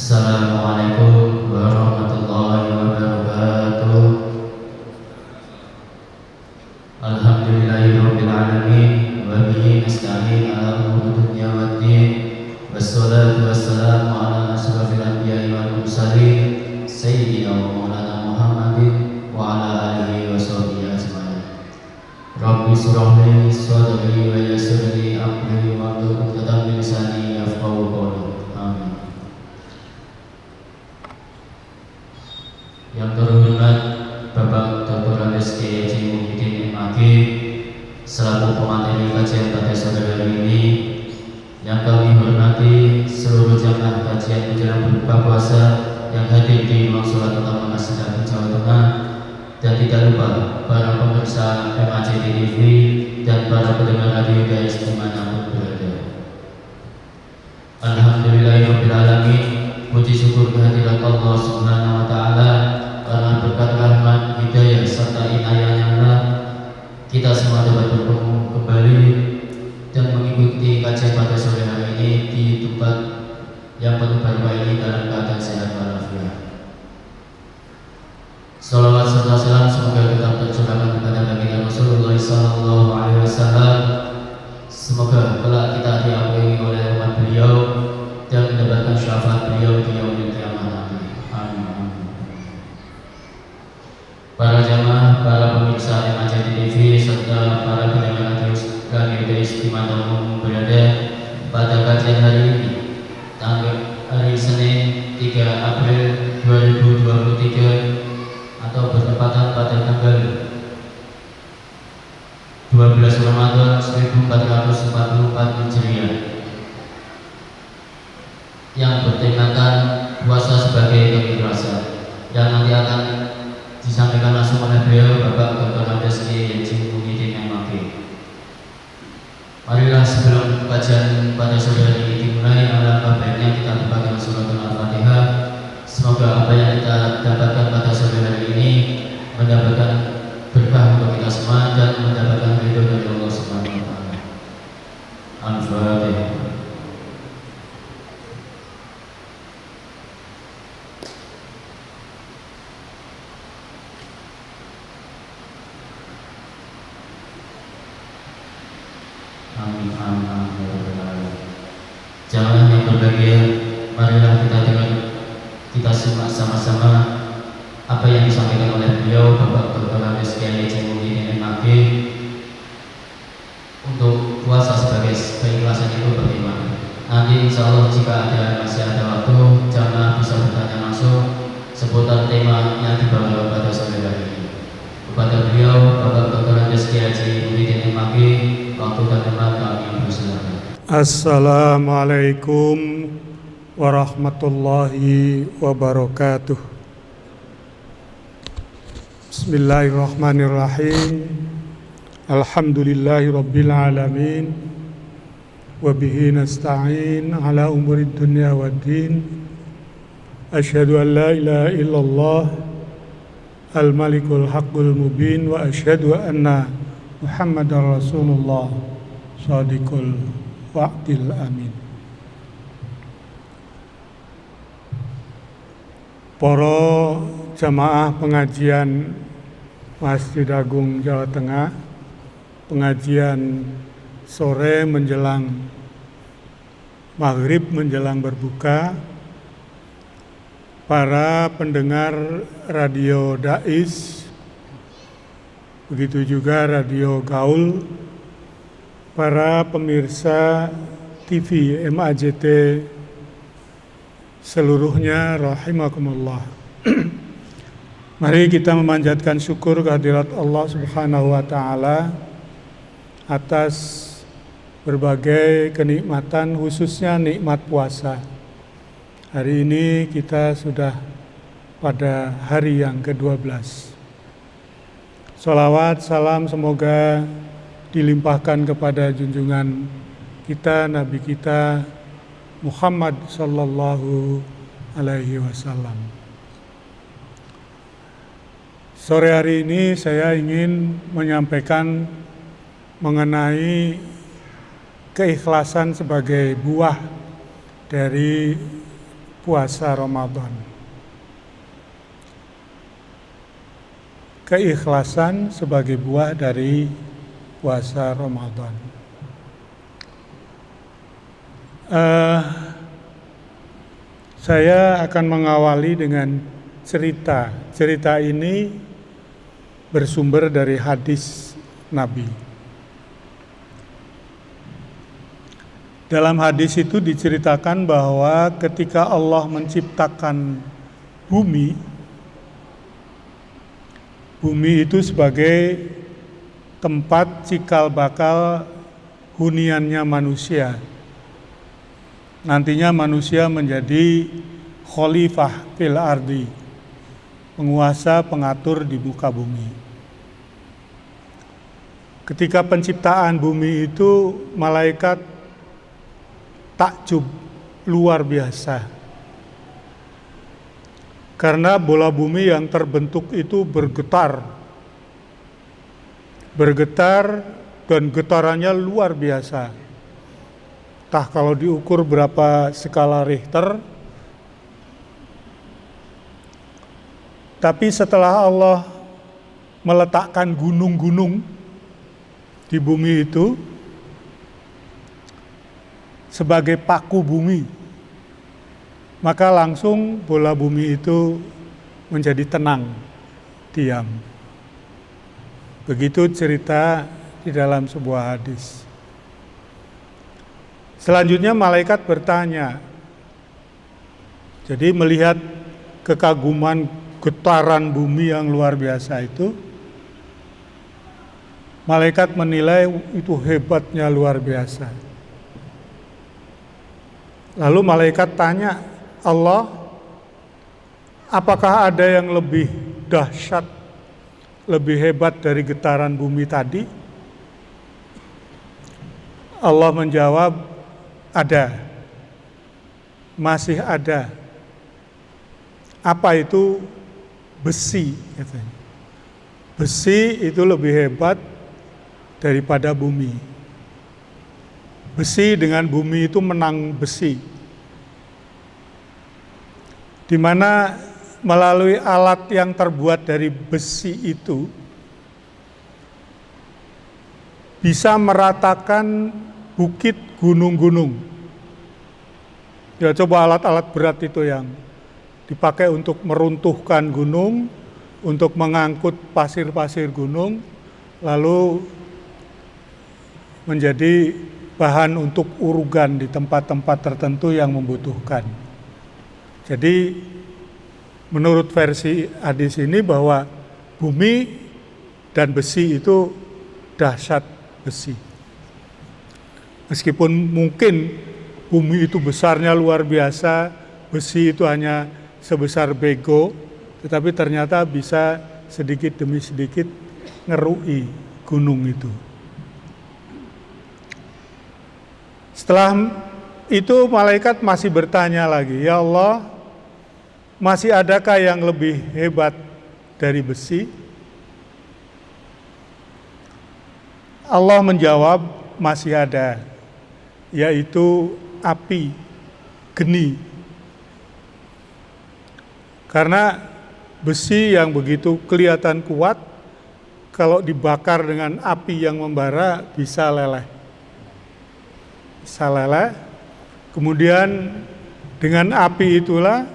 Assalamualaikum warahmatullahi wabarakatuh. Alhamdulillahirabbil alamin wa bihi nasta'in ala umuri dunya waddin. Wassalatu wassalamu ala asyrafil anbiya'i wal mursalin sayyidina wa maulana Muhammadin wa ala alihi wa sahbihi ajmain. Rabbi shrah li sadri wa yassir li amri wahlul 'uqdatam min lisani yafqahu qawli. Amin. Yang terhormat Bapak Dr. Andes Kiai Haji Muhyiddin MAG selaku pemateri kajian pada sore hari ini, yang kami hormati seluruh jamaah kajian menjelang berbuka puasa yang hadir di ruang sholat utama Masjid Agung Jawa Tengah, dan tidak lupa para pemirsa MAJ TV dan para pendengar radio guys dimanapun berada. Alhamdulillahirabbil alamin, puji syukur kehadirat Allah Subhanahu wa taala karena berkat rahmat, hidayah serta inayahnya Allah, kita semua dapat bertemu kembali dan mengikuti kajian pada sore hari ini di tempat yang penuh barokah ini dalam keadaan sehat walafiat. Salawat serta salam semoga tetap tercurahkan kepada baginda Rasulullah sallallahu alaihi wasallam. Semoga kelak kita diampuni oleh umat beliau dan mendapatkan syafaat beliau di yaumil qiyamah nanti. Amin. Para jamaah, para pemirsa MAJ TV serta para pendengar radio guys dimanapun berada, pada kajian hari ini hari Senin 3 April 2023 atau bertepatan pada tanggal 12 Ramadan 1444 Hijriah yang bertemakan puasa sebagai keikhlasan, yang nanti akan disampaikan langsung oleh beliau Bapak Dr. Andes Kiai Haji Muhyiddin MAG. Marilah sebelum kajian pada sore hari ini dimulai, alangkah baiknya kita membaca surat Al-Fatihah. Semoga apa yang kita dapatkan pada sore hari ini mendapatkan berkah untuk kita semua dan mendapatkan ridho dari Allah Subhanahu wa taala. Al-Fatihah. Jamaah yang berbahagia, marilah kita simak sama-sama apa yang disampaikan oleh beliau Bapak Dr. Andes Kiai Haji Muhyiddin MAG untuk puasa sebagai keikhlasan itu bagaimana. Nanti insya Allah jika masih ada waktu, jamaah bisa bertanya langsung seputar tema yang dibawa pada sore hari ini. Kepada beliau Bapak Dr. Andes Kiai Haji Muhyiddin MAG, waktu dan tempat kami persilakan. Assalamualaikum warahmatullahi wabarakatuh. Bismillahirrahmanirrahim. Alhamdulillahi rabbil alamin. Wabihi nasta'in ala umurid dunya waddin. Asyhadu an la ilaha illallah al-malikul haqqul mubin, wa asyhadu anna Muhammadar Rasulullah shadiqul wa'dil amin. Para jamaah pengajian Masjid Agung Jawa Tengah, pengajian sore menjelang maghrib menjelang berbuka, para pendengar radio Dais, begitu juga radio Gaul, para pemirsa TV MAJT seluruhnya rahimakumullah. Mari kita memanjatkan syukur kehadirat Allah Subhanahu wa taala atas berbagai kenikmatan, khususnya nikmat puasa. Hari ini kita sudah pada hari yang ke-12. Sholawat, salam semoga dilimpahkan kepada junjungan kita, Nabi kita Muhammad sallallahu alaihi wasallam. Sore hari ini saya ingin menyampaikan mengenai keikhlasan sebagai buah dari puasa Ramadan. Keikhlasan sebagai buah dari puasa Ramadan. Saya akan mengawali dengan cerita. Cerita ini bersumber dari hadis Nabi. Dalam hadis itu diceritakan bahwa ketika Allah menciptakan bumi itu sebagai tempat cikal bakal huniannya manusia. Nantinya manusia menjadi khalifah fil ardi, penguasa pengatur di muka bumi. Ketika penciptaan bumi itu, malaikat takjub luar biasa. Karena bola bumi yang terbentuk itu bergetar dan getarannya luar biasa. Entah kalau diukur berapa skala Richter. Tapi setelah Allah meletakkan gunung-gunung di bumi itu sebagai paku bumi, maka langsung bola bumi itu menjadi tenang, diam. Begitu cerita di dalam sebuah hadis. Selanjutnya malaikat bertanya, jadi melihat kekaguman getaran bumi yang luar biasa itu, malaikat menilai itu hebatnya luar biasa. Lalu malaikat tanya Allah, apakah ada yang lebih dahsyat, lebih hebat dari getaran bumi tadi? Allah menjawab, ada, masih ada. Apa itu? Besi, katanya. Besi itu lebih hebat daripada bumi. Besi dengan bumi itu menang besi. Di mana melalui alat yang terbuat dari besi itu bisa meratakan bukit, gunung-gunung. Ya, coba alat-alat berat itu yang dipakai untuk meruntuhkan gunung, untuk mengangkut pasir-pasir gunung, lalu menjadi bahan untuk urugan di tempat-tempat tertentu yang membutuhkan. Jadi menurut versi hadis ini bahwa bumi dan besi itu dahsyat besi. Meskipun mungkin bumi itu besarnya luar biasa, besi itu hanya sebesar bego, tetapi ternyata bisa sedikit demi sedikit ngerui gunung itu. Setelah itu malaikat masih bertanya lagi, ya Allah, masih adakah yang lebih hebat dari besi? Allah menjawab, masih ada, yaitu api, geni. Karena besi yang begitu kelihatan kuat, kalau dibakar dengan api yang membara bisa leleh. Bisa leleh. Kemudian dengan api itulah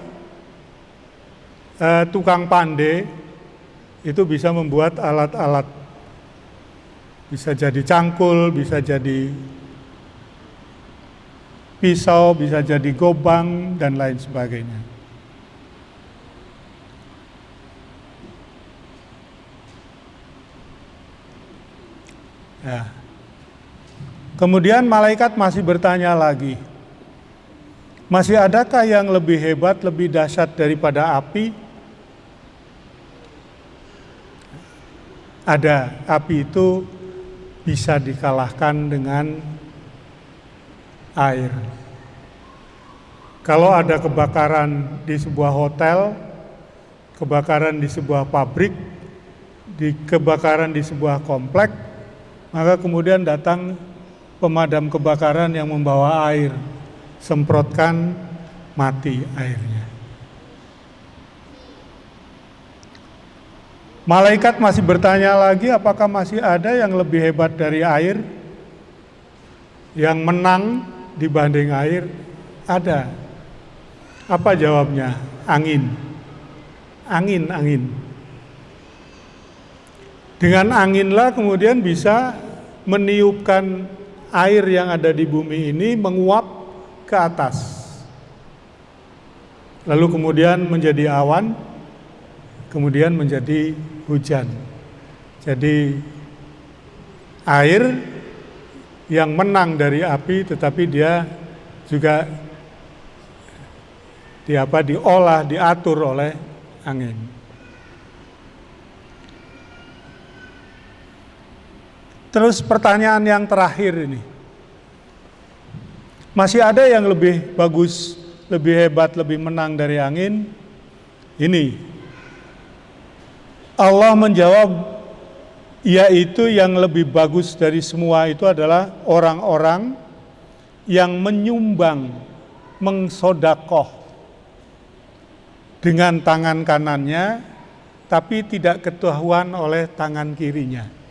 tukang pandai itu bisa membuat alat-alat. Bisa jadi cangkul, bisa jadi pisau, bisa jadi gobang, dan lain sebagainya. Ya. Kemudian malaikat masih bertanya lagi, masih adakah yang lebih hebat, lebih dahsyat daripada api? Ada, api itu bisa dikalahkan dengan air. Kalau ada kebakaran di sebuah hotel, kebakaran di sebuah pabrik, kebakaran di sebuah komplek, maka kemudian datang pemadam kebakaran yang membawa air, semprotkan mati airnya. Malaikat masih bertanya lagi, apakah masih ada yang lebih hebat dari air? Yang menang dibanding air? Ada. Apa jawabnya? Angin. Angin. Dengan anginlah kemudian bisa meniupkan air yang ada di bumi ini menguap ke atas. Lalu kemudian menjadi awan, kemudian menjadi hujan. Jadi air yang menang dari api, tetapi dia juga diolah, diatur oleh angin. Terus pertanyaan yang terakhir ini, masih ada yang lebih bagus, lebih hebat, lebih menang dari angin? Ini Allah menjawab, yaitu yang lebih bagus dari semua itu adalah orang-orang yang menyumbang, mengsodakoh dengan tangan kanannya, tapi tidak ketahuan oleh tangan kirinya.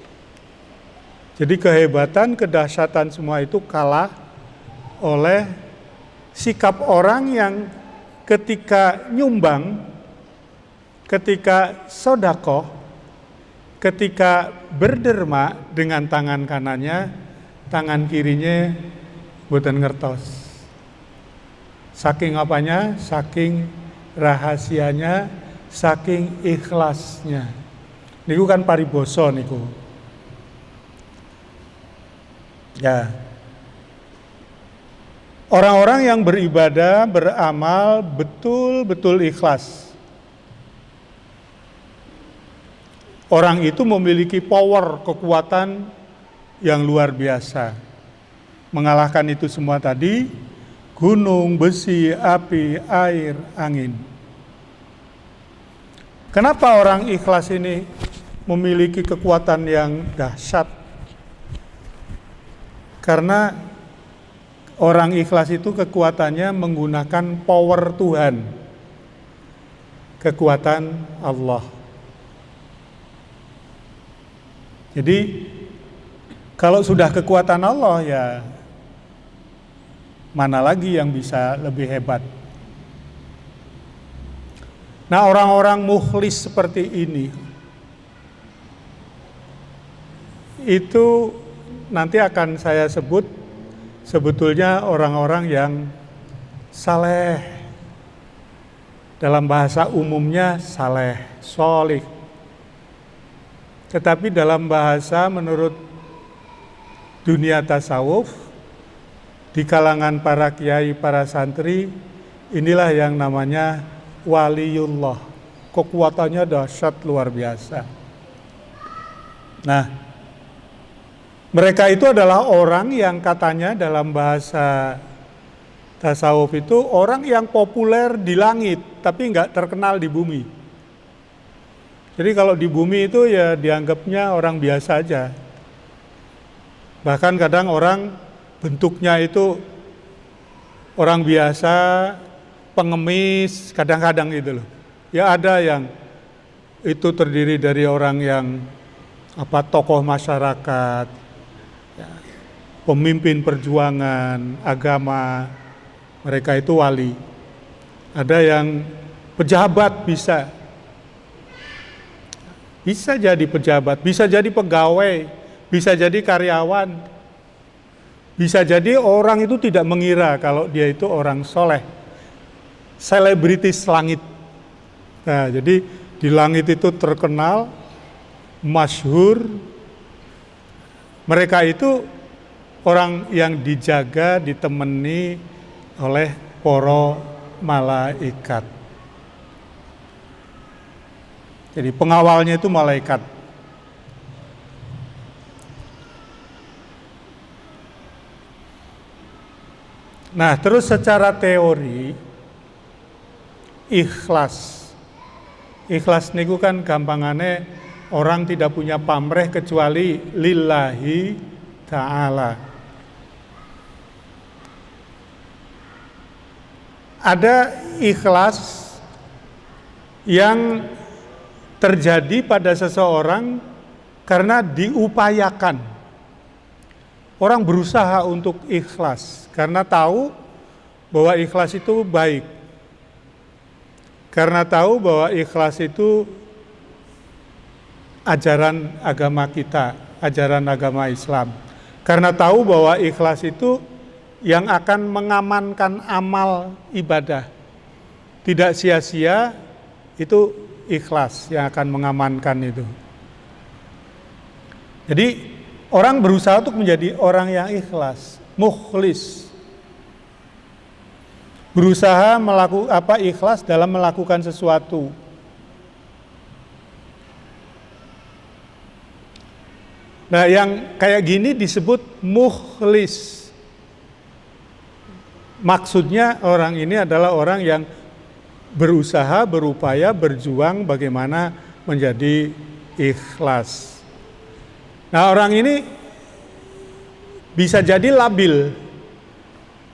Jadi kehebatan, kedahsyatan semua itu kalah oleh sikap orang yang ketika nyumbang, ketika sodakoh, ketika berderma dengan tangan kanannya, tangan kirinya boten ngertos. Saking apanya? Saking rahasianya, saking ikhlasnya. Niku kan pariboso niku. Ya. Orang-orang yang beribadah, beramal betul-betul ikhlas. Orang itu memiliki power, kekuatan yang luar biasa. Mengalahkan itu semua tadi, gunung, besi, api, air, angin. Kenapa orang ikhlas ini memiliki kekuatan yang dahsyat? Karena orang ikhlas itu kekuatannya menggunakan power Tuhan, kekuatan Allah. Jadi kalau sudah kekuatan Allah, ya mana lagi yang bisa lebih hebat? Nah, orang-orang mukhlis seperti ini itu nanti akan saya sebut sebetulnya orang-orang yang saleh. Dalam bahasa umumnya saleh, sholih. Tetapi dalam bahasa menurut dunia tasawuf, di kalangan para kiai, para santri, inilah yang namanya waliullah. Kekuatannya dahsyat luar biasa. Nah, mereka itu adalah orang yang katanya dalam bahasa tasawuf itu orang yang populer di langit tapi nggak terkenal di bumi. Jadi kalau di bumi itu ya dianggapnya orang biasa aja. Bahkan kadang orang bentuknya itu orang biasa, pengemis, kadang-kadang gitu loh. Ya ada yang itu terdiri dari orang yang tokoh masyarakat, pemimpin perjuangan, agama, mereka itu wali. Ada yang pejabat bisa jadi pejabat, bisa jadi pegawai, bisa jadi karyawan, bisa jadi orang itu tidak mengira kalau dia itu orang soleh, selebritis langit. Nah, jadi di langit itu terkenal, masyhur. Mereka itu orang yang dijaga, ditemani oleh para malaikat. Jadi pengawalnya itu malaikat. Nah, terus secara teori ikhlas niku kan gampangane orang tidak punya pamrih kecuali lillahi ta'ala. ada ikhlas yang terjadi pada seseorang karena diupayakan. Orang berusaha untuk ikhlas karena tahu bahwa ikhlas itu baik. Karena tahu bahwa ikhlas itu ajaran agama kita, ajaran agama Islam. Karena tahu bahwa ikhlas itu yang akan mengamankan amal ibadah. Tidak sia-sia, itu ikhlas yang akan mengamankan itu. Jadi orang berusaha untuk menjadi orang yang ikhlas, mukhlis. Berusaha ikhlas dalam melakukan sesuatu. Nah, yang kayak gini disebut mukhlis. Maksudnya orang ini adalah orang yang berusaha, berupaya, berjuang bagaimana menjadi ikhlas. Nah, orang ini bisa jadi labil.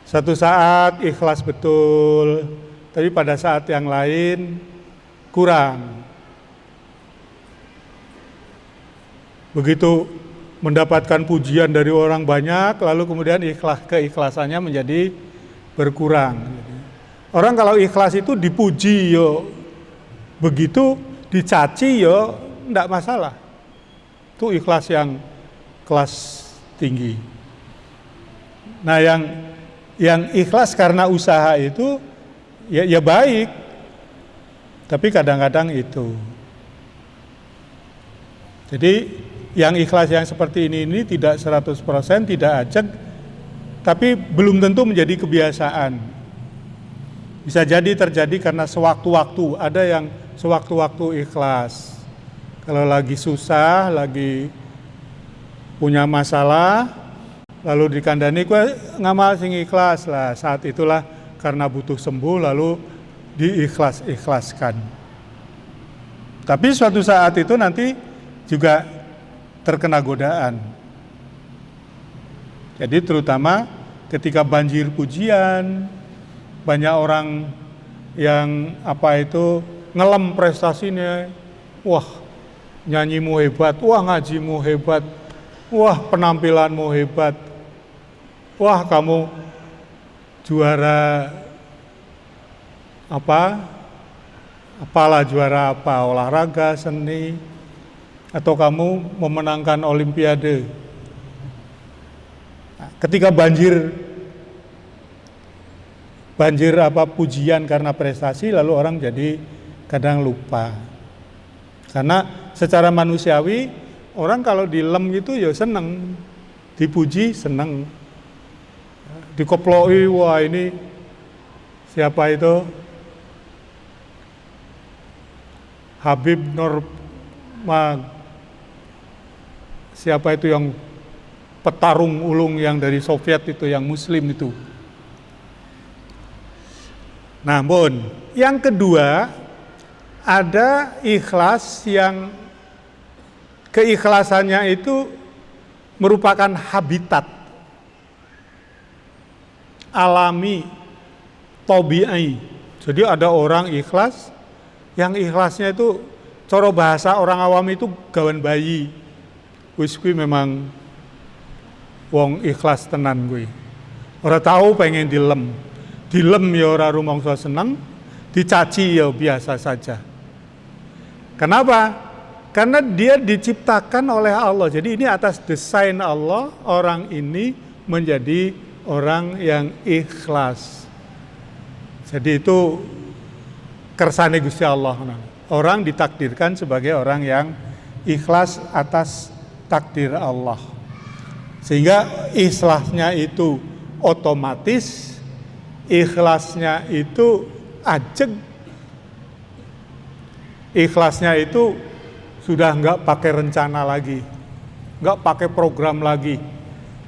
Satu saat ikhlas betul, tapi pada saat yang lain kurang. Begitu mendapatkan pujian dari orang banyak, lalu kemudian keikhlasannya menjadi berkurang. Orang kalau ikhlas itu dipuji yo, begitu dicaci yo, enggak masalah. Itu ikhlas yang kelas tinggi. Nah, yang ikhlas karena usaha itu ya baik. Tapi kadang-kadang itu. Jadi yang ikhlas yang seperti ini tidak 100%, tidak ajak, tapi belum tentu menjadi kebiasaan. Bisa jadi terjadi karena sewaktu-waktu, ada yang sewaktu-waktu ikhlas. Kalau lagi susah, lagi punya masalah, lalu dikandani, "Kowe ngamal sing ikhlas lah." Saat itulah karena butuh sembuh, lalu diikhlaskan. Tapi suatu saat itu nanti juga terkena godaan. Jadi terutama ketika banjir pujian, banyak orang yang ngelem prestasinya, wah nyanyimu hebat, wah ngajimu hebat, wah penampilanmu hebat, wah kamu juara juara olahraga, seni, atau kamu memenangkan olimpiade. Nah, ketika banjir pujian karena prestasi, lalu orang jadi kadang lupa. Karena secara manusiawi orang kalau dilem gitu ya seneng, dipuji seneng, dikoploi, wah ini siapa itu Habib siapa itu yang petarung ulung yang dari Soviet itu, yang Muslim itu. Namun yang kedua, ada ikhlas yang keikhlasannya itu merupakan habitat alami, tabi'i. Jadi ada orang ikhlas, yang ikhlasnya itu cara bahasa orang awam itu gawan bayi. Wis kuwi memang wong ikhlas tenan kuwi. Ora tahu pengen dilem. Dilem ya ora rumangsa seneng, dicaci ya biasa saja. Kenapa? Karena dia diciptakan oleh Allah. Jadi ini atas desain Allah, orang ini menjadi orang yang ikhlas. Jadi itu kersane Gusti Allah. Orang ditakdirkan sebagai orang yang ikhlas atas takdir Allah. Sehingga ikhlasnya itu otomatis, ikhlasnya itu ajeg, ikhlasnya itu sudah enggak pakai rencana lagi, enggak pakai program lagi,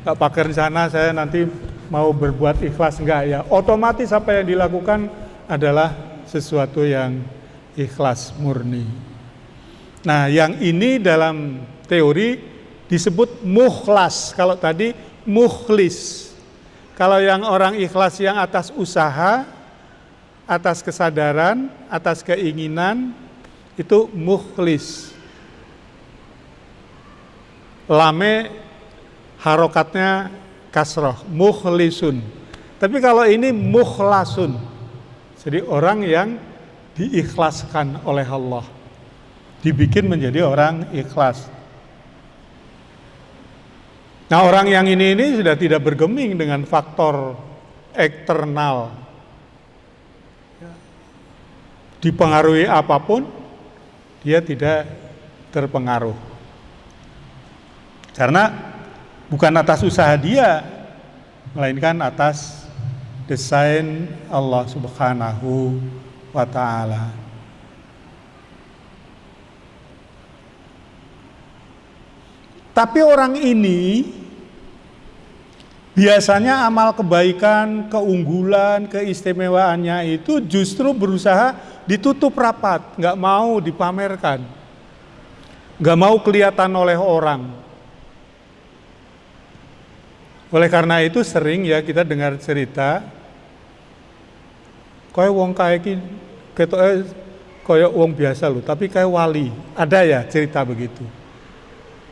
enggak pakai rencana saya nanti mau berbuat ikhlas, enggak ya. Otomatis apa yang dilakukan adalah sesuatu yang ikhlas murni. Nah, yang ini dalam teori disebut mukhlas. Kalau tadi mukhlis. Kalau yang orang ikhlas yang atas usaha, atas kesadaran, atas keinginan, itu mukhlis. Lame harokatnya kasroh, mukhlisun. Tapi kalau ini mukhlasun, jadi orang yang diikhlaskan oleh Allah, dibikin menjadi orang ikhlas. Nah, orang yang ini sudah tidak bergeming dengan faktor eksternal, dipengaruhi apapun, dia tidak terpengaruh. Karena bukan atas usaha dia, melainkan atas desain Allah Subhanahu wa ta'ala. Tapi orang ini biasanya amal kebaikan, keunggulan, keistimewaannya itu justru berusaha ditutup rapat, nggak mau dipamerkan, nggak mau kelihatan oleh orang. Oleh karena itu sering ya kita dengar cerita, kaya wong kaya ki ketoke kaya wong biasa loh, tapi kaya wali. Ada ya cerita begitu.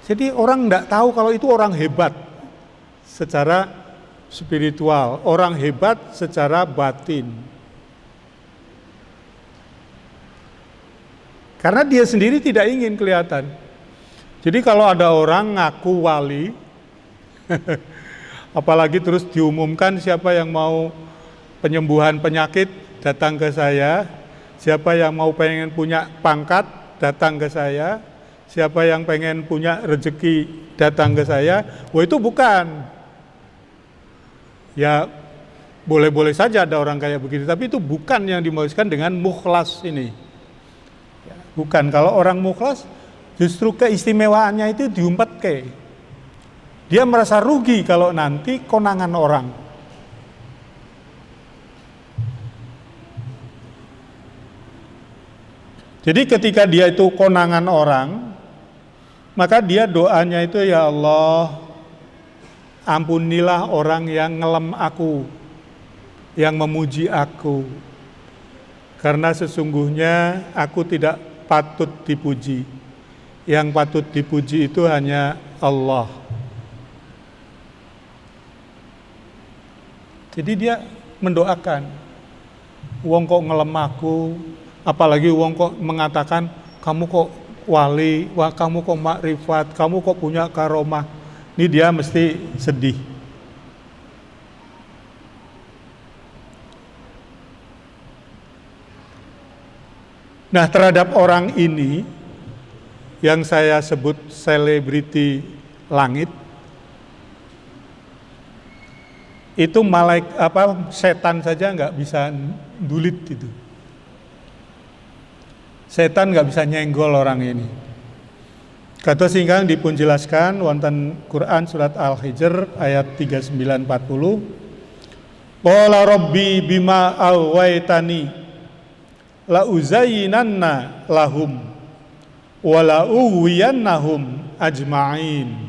Jadi orang enggak tahu kalau itu orang hebat secara spiritual, orang hebat secara batin. Karena dia sendiri tidak ingin kelihatan. Jadi kalau ada orang ngaku wali, apalagi terus diumumkan siapa yang mau penyembuhan penyakit datang ke saya, siapa yang mau pengen punya pangkat datang ke saya, siapa yang pengen punya rezeki datang ke saya. Wah, itu bukan. Ya boleh-boleh saja ada orang kayak begitu, tapi itu bukan yang dimaksudkan dengan mukhlas ini. Bukan, kalau orang mukhlas justru keistimewaannya itu diumpet ke. Dia merasa rugi kalau nanti konangan orang. Jadi ketika dia itu konangan orang, maka dia doanya itu, ya Allah, ampunilah orang yang ngelem aku, yang memuji aku. Karena sesungguhnya aku tidak patut dipuji. Yang patut dipuji itu hanya Allah. Jadi dia mendoakan, wong kok ngelem aku, apalagi wong kok mengatakan kamu kok wali, wah kamu kok makrifat, kamu kok punya karomah. Ini dia mesti sedih. Nah, terhadap orang ini yang saya sebut selebriti langit, itu setan saja nggak bisa dulit itu. Setan nggak bisa nyenggol orang ini. Kata singkang dipun jelaskan wonten Quran surat Al-Hijr ayat 39-40. Qala rabbi bima awaitani la uzayyinanna lahum wa la uwiyannahum ajma'in.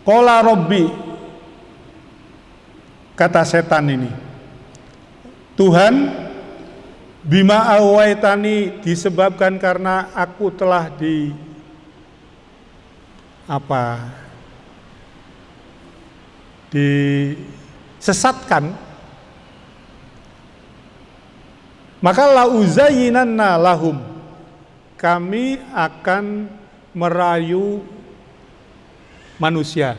Qala rabbi, kata setan ini, Tuhan, bima awaitani, disebabkan karena aku telah disesatkan, maka la uzayyinanna lahum, kami akan merayu manusia,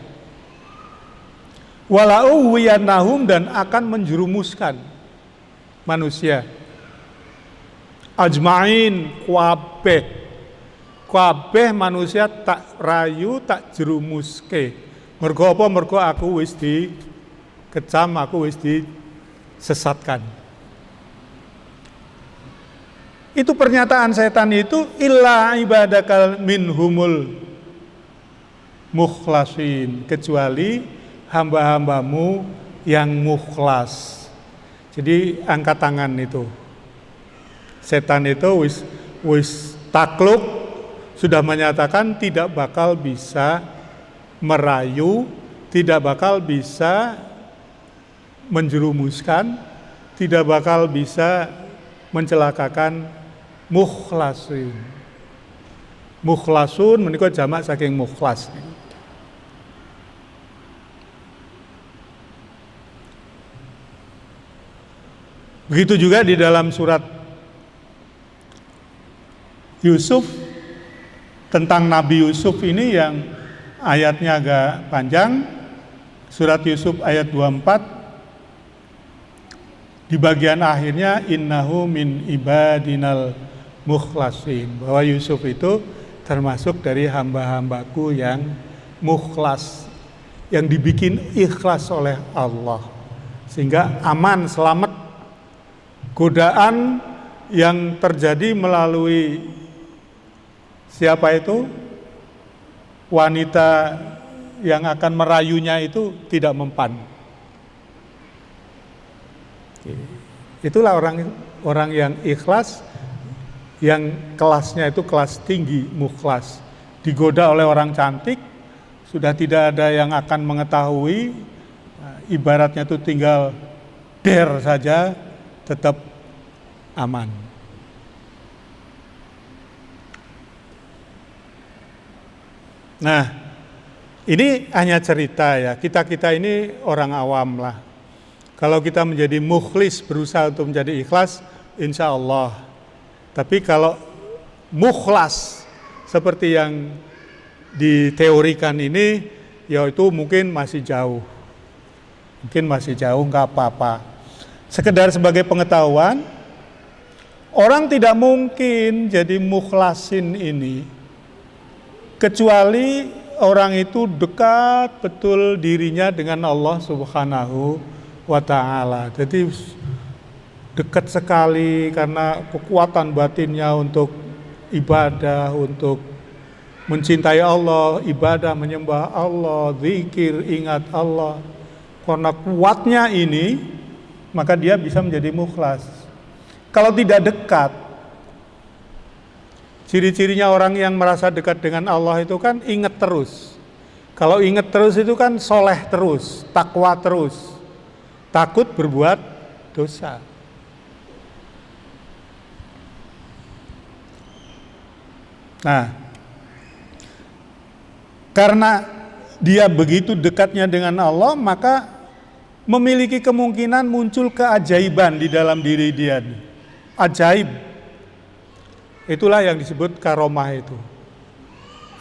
wala uwiyannahum, dan akan menjerumuskan manusia, ajmain, kabeh manusia tak rayu, tak jerumuske. Mergo apa? Mergo aku wis dikecam, aku wis disesatkan. Itu pernyataan setan itu, illa ibadakal minhumul mukhlasin, kecuali hamba-hambamu yang mukhlas. Jadi angkat tangan itu. Setan itu wis takluk, sudah menyatakan tidak bakal bisa merayu, tidak bakal bisa menjerumuskan, tidak bakal bisa mencelakakan mukhlasin. Mukhlasun menika jamak saking mukhlas. Begitu juga di dalam surat Yusuf, tentang Nabi Yusuf ini yang ayatnya agak panjang. Surat Yusuf ayat 24, di bagian akhirnya innahu min ibadinal mukhlasin, bahwa Yusuf itu termasuk dari hamba-hambaku yang mukhlas, yang dibikin ikhlas oleh Allah, sehingga aman, selamat godaan yang terjadi melalui siapa itu? Wanita yang akan merayunya itu tidak mempan. Itulah orang yang ikhlas, yang kelasnya itu kelas tinggi, mukhlas. Digoda oleh orang cantik, sudah tidak ada yang akan mengetahui, ibaratnya itu tinggal der saja, tetap aman. Nah, ini hanya cerita ya, kita ini orang awam lah. Kalau kita menjadi mukhlis, berusaha untuk menjadi ikhlas, insya Allah. Tapi kalau mukhlas seperti yang diteorikan ini, ya itu mungkin masih jauh. Mungkin masih jauh, nggak apa-apa. Sekedar sebagai pengetahuan, orang tidak mungkin jadi mukhlasin ini kecuali orang itu dekat betul dirinya dengan Allah Subhanahu wa ta'ala. Jadi dekat sekali karena kekuatan batinnya untuk ibadah, untuk mencintai Allah, ibadah, menyembah Allah, zikir, ingat Allah. Karena kuatnya ini, maka dia bisa menjadi mukhlas. Kalau tidak dekat, ciri-cirinya orang yang merasa dekat dengan Allah itu kan ingat terus. Kalau ingat terus itu kan soleh terus, takwa terus, takut berbuat dosa. Nah, karena dia begitu dekatnya dengan Allah, maka memiliki kemungkinan muncul keajaiban di dalam diri dia. Ajaib. Itulah yang disebut karomah itu.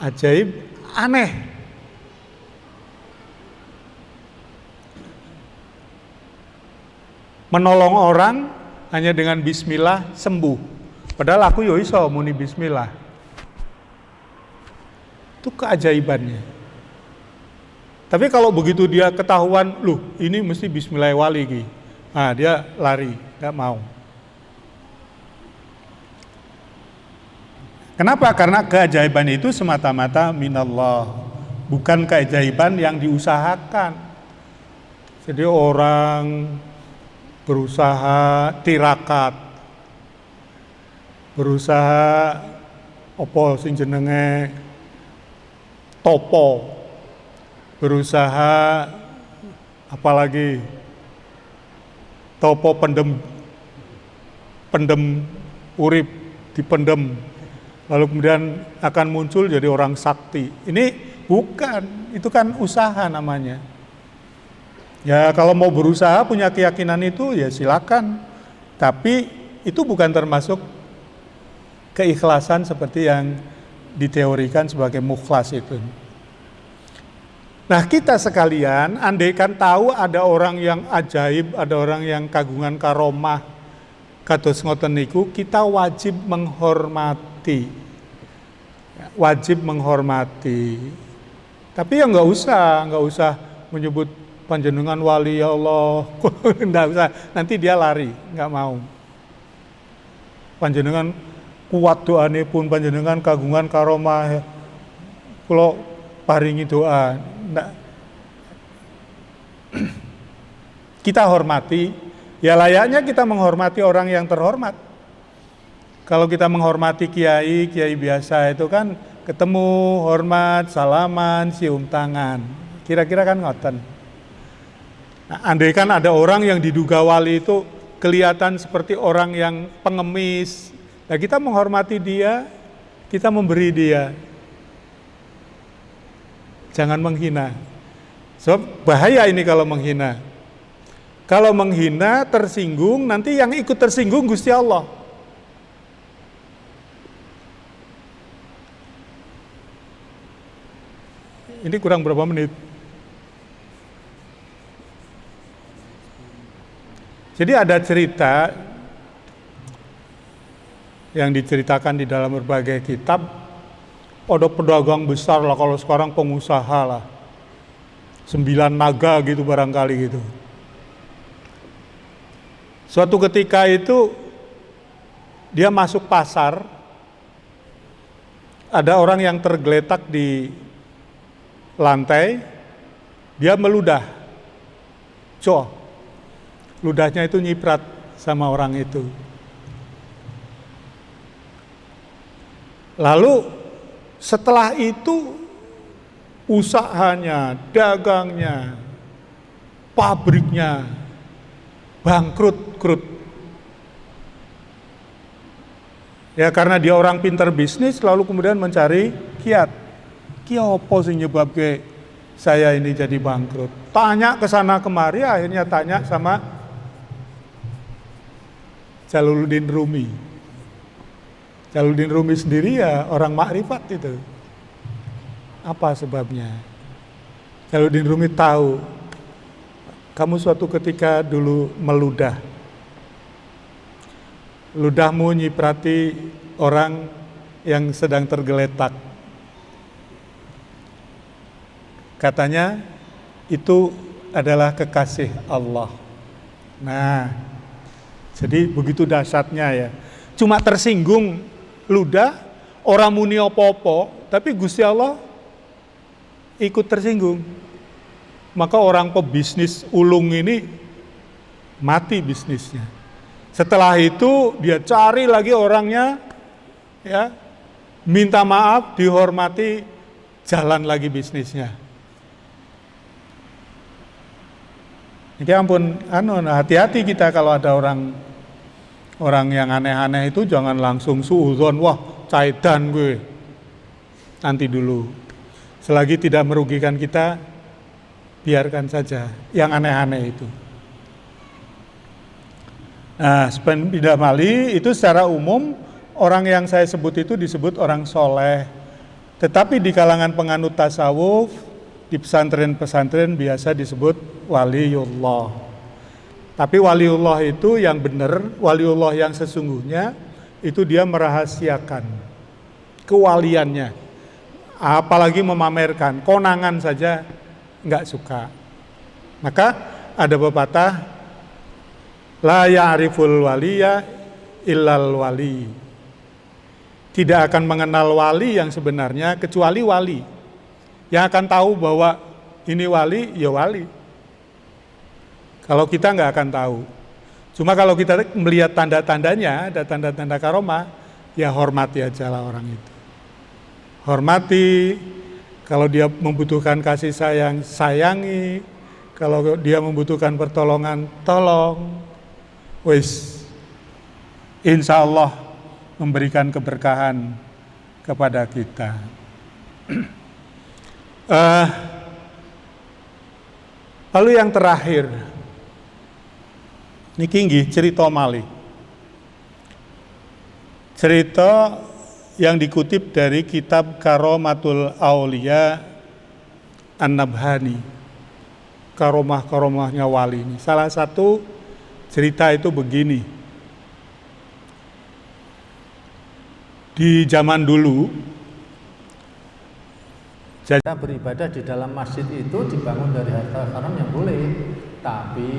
Ajaib, aneh. Menolong orang hanya dengan bismillah sembuh. Padahal aku yo iso muni bismillah. Itu keajaibannya. Tapi kalau begitu dia ketahuan, loh ini mesti bismillah wali ki. Nah dia lari, gak mau. Kenapa? Karena keajaiban itu semata-mata minallah, bukan keajaiban yang diusahakan. Jadi orang berusaha tirakat, berusaha opo sing jenenge topo, berusaha apalagi topo pendem urip, dipendem, lalu kemudian akan muncul jadi orang sakti. Ini bukan, itu kan usaha namanya. Ya kalau mau berusaha punya keyakinan itu ya silakan, tapi itu bukan termasuk keikhlasan seperti yang diteorikan sebagai mukhlas itu. Nah kita sekalian, andaikan tahu ada orang yang ajaib, ada orang yang kagungan karomah, kados ngoten niku, kita wajib menghormati. Wajib menghormati. Tapi ya nggak usah menyebut panjenengan wali ya Allah, nggak usah. Nanti dia lari, nggak mau. Panjenengan kuat doane pun, panjenengan kagungan karomah, kalau paringi doa. Nggak. Kita hormati, ya layaknya kita menghormati orang yang terhormat. Kalau kita menghormati kiai biasa itu kan ketemu, hormat, salaman, cium tangan. Kira-kira kan ngoten. Nah, andai kan ada orang yang diduga wali itu kelihatan seperti orang yang pengemis, nah kita menghormati dia, kita memberi dia, jangan menghina. Sebab bahaya ini kalau menghina. Kalau menghina, tersinggung, nanti yang ikut tersinggung Gusti Allah. Ini kurang berapa menit? Jadi ada cerita yang diceritakan di dalam berbagai kitab, ada pedagang besar lah, kalau sekarang pengusaha lah, 9 naga gitu barangkali gitu. Suatu ketika itu dia masuk pasar, ada orang yang tergeletak di lantai, dia meludah, ludahnya itu nyiprat sama orang itu. Lalu setelah itu usahanya, dagangnya, pabriknya bangkrut. Ya karena dia orang pintar bisnis, lalu kemudian mencari kiat. Ki apa sing nyebabke saya ini jadi bangkrut? Tanya ke sana kemari, akhirnya tanya sama Jalaluddin Rumi. Jalaluddin Rumi sendiri ya orang makrifat itu. Apa sebabnya? Jalaluddin Rumi tahu, kamu suatu ketika dulu meludah. Ludahmu nyiprati orang yang sedang tergeletak. Katanya itu adalah kekasih Allah. Nah, jadi begitu dahsyatnya ya. Cuma tersinggung ludah, orang muni opo-opo, tapi Gusti Allah ikut tersinggung. Maka orang pebisnis ulung ini mati bisnisnya. Setelah itu dia cari lagi orangnya, ya, minta maaf, dihormati, jalan lagi bisnisnya. Ya ampun, hati-hati kita kalau ada orang yang aneh-aneh itu, jangan langsung suudzon, wah caidan gue. Nanti dulu, selagi tidak merugikan kita, biarkan saja yang aneh-aneh itu. Nah, sepindah mali itu secara umum orang yang saya sebut itu disebut orang soleh. Tetapi di kalangan penganut tasawuf, di pesantren-pesantren biasa disebut waliullah. Tapi waliullah itu yang benar, waliullah yang sesungguhnya, itu dia merahasiakan kewaliannya. Apalagi memamerkan, konangan saja nggak suka. Maka ada pepatah, la ya'riful waliya illal wali. Tidak akan mengenal wali yang sebenarnya kecuali wali. Yang akan tahu bahwa ini wali, ya wali. Kalau kita nggak akan tahu. Cuma kalau kita melihat tanda-tandanya, ada tanda-tanda karomah, ya hormati aja lah orang itu. Hormati, kalau dia membutuhkan kasih sayang, sayangi. Kalau dia membutuhkan pertolongan, tolong. Wis, insya Allah memberikan keberkahan kepada kita. Lalu yang terakhir, niki nggih cerita malih. Cerita yang dikutip dari kitab Karomatul Aulia An-Nabhani. Karomah-karomahnya wali ini. Salah satu cerita itu begini. Di zaman dulu, kita beribadah di dalam masjid itu dibangun dari harta haram yang boleh. Tapi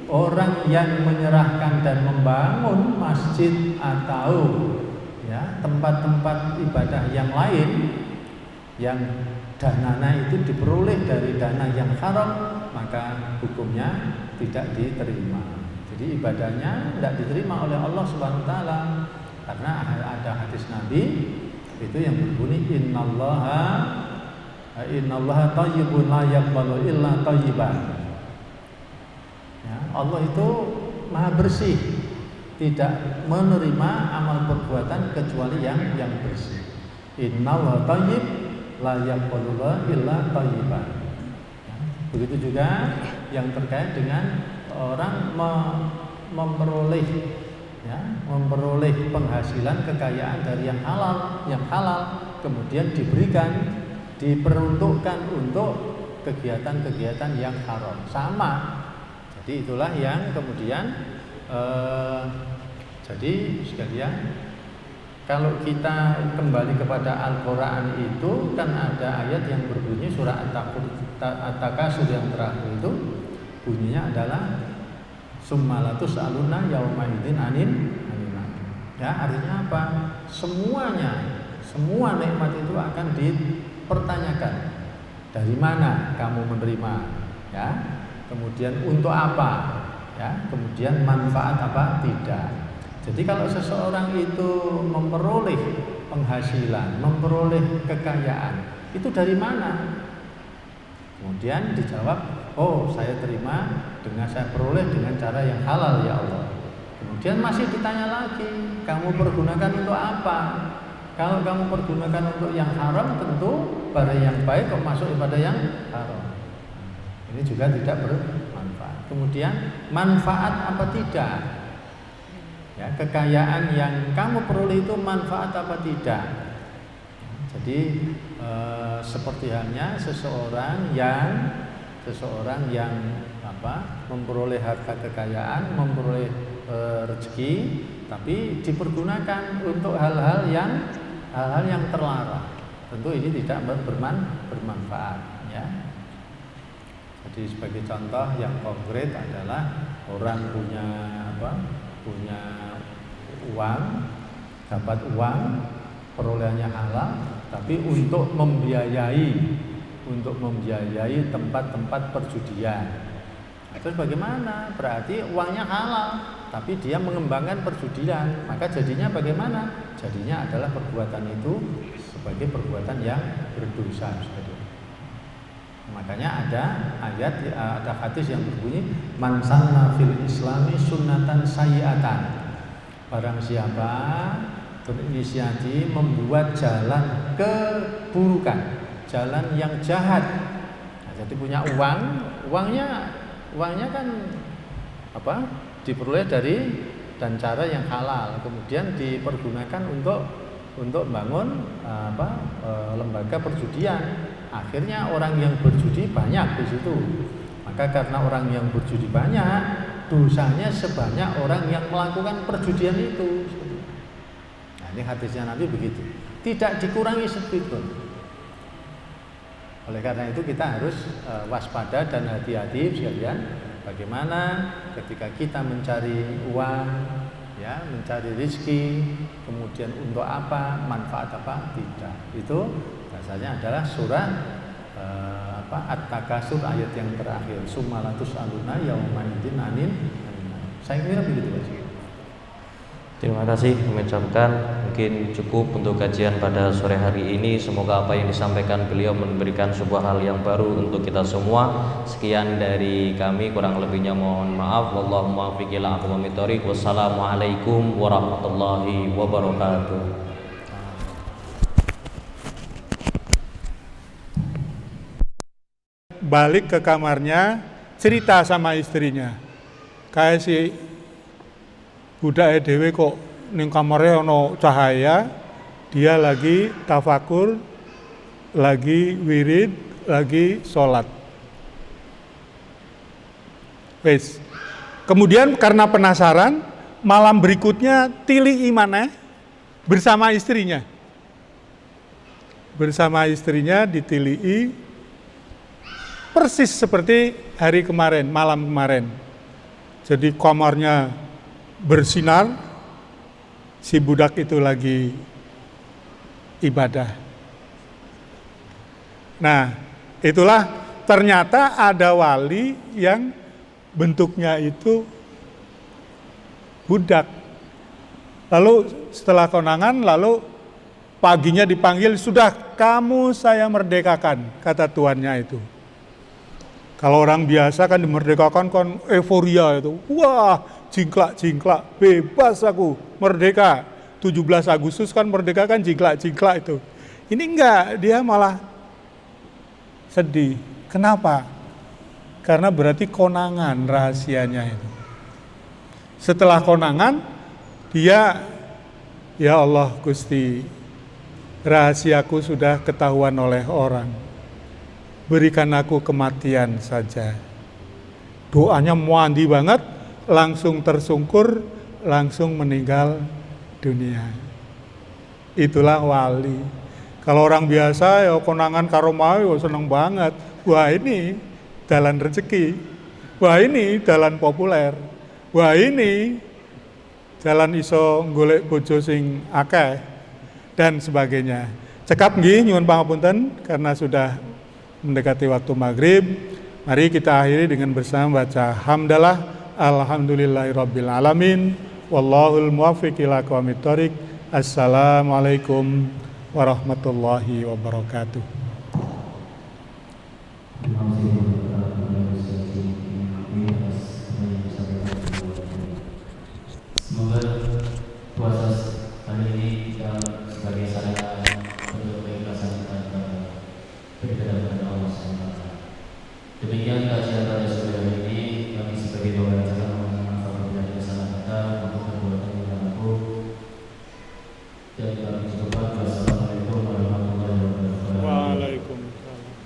orang yang menyerahkan dan membangun masjid atau ya tempat-tempat ibadah yang lain yang dananya itu diperoleh dari dana yang haram, maka hukumnya tidak diterima. Jadi ibadahnya tidak diterima oleh Allah Subhanahu wa taala karena ada hadis Nabi itu yang berbunyi innallaha thayyibun la yaqbalu illa thayyiban. Allah itu maha bersih, tidak menerima amal perbuatan kecuali yang bersih. Innallaha thayyib la yaqbalu illa thayyiban. Begitu juga yang terkait dengan orang memperoleh penghasilan kekayaan dari yang halal kemudian diperuntukkan untuk kegiatan-kegiatan yang haram, sama. Jadi itulah yang kemudian jadi sekalian, kalau kita kembali kepada Al-Quran itu kan ada ayat yang berbunyi surah At-Takasur yang terakhir itu bunyinya adalah summalatus aluna yaumaidin anin. Ya, artinya apa? Semua nikmat itu akan dipertanyakan. Dari mana kamu menerima? Ya. Kemudian untuk apa? Ya, kemudian manfaat apa? Tidak. Jadi kalau seseorang itu memperoleh penghasilan, memperoleh kekayaan, itu dari mana? Kemudian dijawab, oh saya terima saya peroleh dengan cara yang halal ya Allah. Kemudian masih ditanya lagi, kamu pergunakan untuk apa? Kalau kamu pergunakan untuk yang haram, tentu pada yang baik kok masuk pada yang haram. Ini juga tidak bermanfaat. Kemudian manfaat apa tidak? Ya, kekayaan yang kamu peroleh itu manfaat apa tidak? Jadi seperti halnya seseorang yang memperoleh harta kekayaan, memperoleh rezeki, tapi dipergunakan untuk hal-hal yang terlarang. Tentu ini tidak bermanfaat. Ya. Jadi sebagai contoh yang konkret adalah orang punya uang, dapat uang, perolehannya halal, tapi untuk membiayai tempat-tempat perjudian. Terus bagaimana? Berarti uangnya halal, tapi dia mengembangkan perjudian. Maka jadinya bagaimana? Jadinya adalah perbuatan itu sebagai perbuatan yang berdosa. Makanya ada hadis yang berbunyi, man sanna fil islami sunnatan sayyi'atan. Barang siapa berinisiatif membuat jalan keburukan, jalan yang jahat. Nah, jadi punya uangnya kan diperoleh dari dan cara yang halal, kemudian dipergunakan untuk membangun lembaga perjudian. Akhirnya orang yang berjudi banyak di situ. Maka karena orang yang berjudi banyak, dosanya sebanyak orang yang melakukan perjudian itu. Nah, ini hadisnya Nabi begitu. Tidak dikurangi sedikit pun. Oleh karena itu kita harus waspada dan hati-hati sekalian. Bagaimana ketika kita mencari uang, ya, mencari rezeki, kemudian untuk apa, manfaat apa, tidak. Itu bahasanya adalah surah At-Takasur ayat yang terakhir, summalatus aluna yaumaidin anin. Saya kira begitu Pak. Terima kasih mengucapkan, mungkin cukup untuk kajian pada sore hari ini. Semoga apa yang disampaikan beliau memberikan sebuah hal yang baru untuk kita semua. Sekian dari kami, kurang lebihnya mohon maaf. Wallahu muwaffiq ila aqwamit thoriq. Wassalamualaikum warahmatullahi wabarakatuh. Balik ke kamarnya, cerita sama istrinya. Kayak si budake dhewe kok ning kamare ana cahaya, dia lagi tafakur, lagi wirid, lagi sholat. Wes. Kemudian karena penasaran, malam berikutnya tilih imane bersama istrinya. Bersama istrinya ditilihi persis seperti hari kemarin, malam kemarin. Jadi kamarnya bersinar, si budak itu lagi ibadah. Nah, itulah ternyata ada wali yang bentuknya itu budak. Lalu setelah konangan, lalu paginya dipanggil, sudah kamu saya merdekakan, kata tuannya itu. Kalau orang biasa kan dimerdekakan kan euforia itu. Wah, jingklak-jingklak, bebas aku, merdeka. 17 Agustus kan merdeka kan jingklak-jingklak itu. Ini enggak, dia malah sedih. Kenapa? Karena berarti konangan rahasianya itu. Setelah konangan, dia, ya Allah Gusti, rahasiaku sudah ketahuan oleh orang. Berikan aku kematian saja. Doanya mandi banget, langsung tersungkur, langsung meninggal dunia. Itulah wali. Kalau orang biasa ya konangan karo mau ya seneng banget. Wah ini dalan rezeki. Wah ini dalan populer. Wah ini jalan iso golek bojo sing akeh dan sebagainya. Cekap nggih nyuwun pangapunten karena sudah mendekati waktu maghrib. Mari kita akhiri dengan bersama baca hamdalah alhamdulillahirabbil alamin wallahul muwaffiq ila aqwamit thoriq. Assalamualaikum warahmatullahi wabarakatuh. Semoga puasa kali ini kita sebagai sarana untuk keikhlasan kita beribadah kepada Allah SWT. Demikian kajian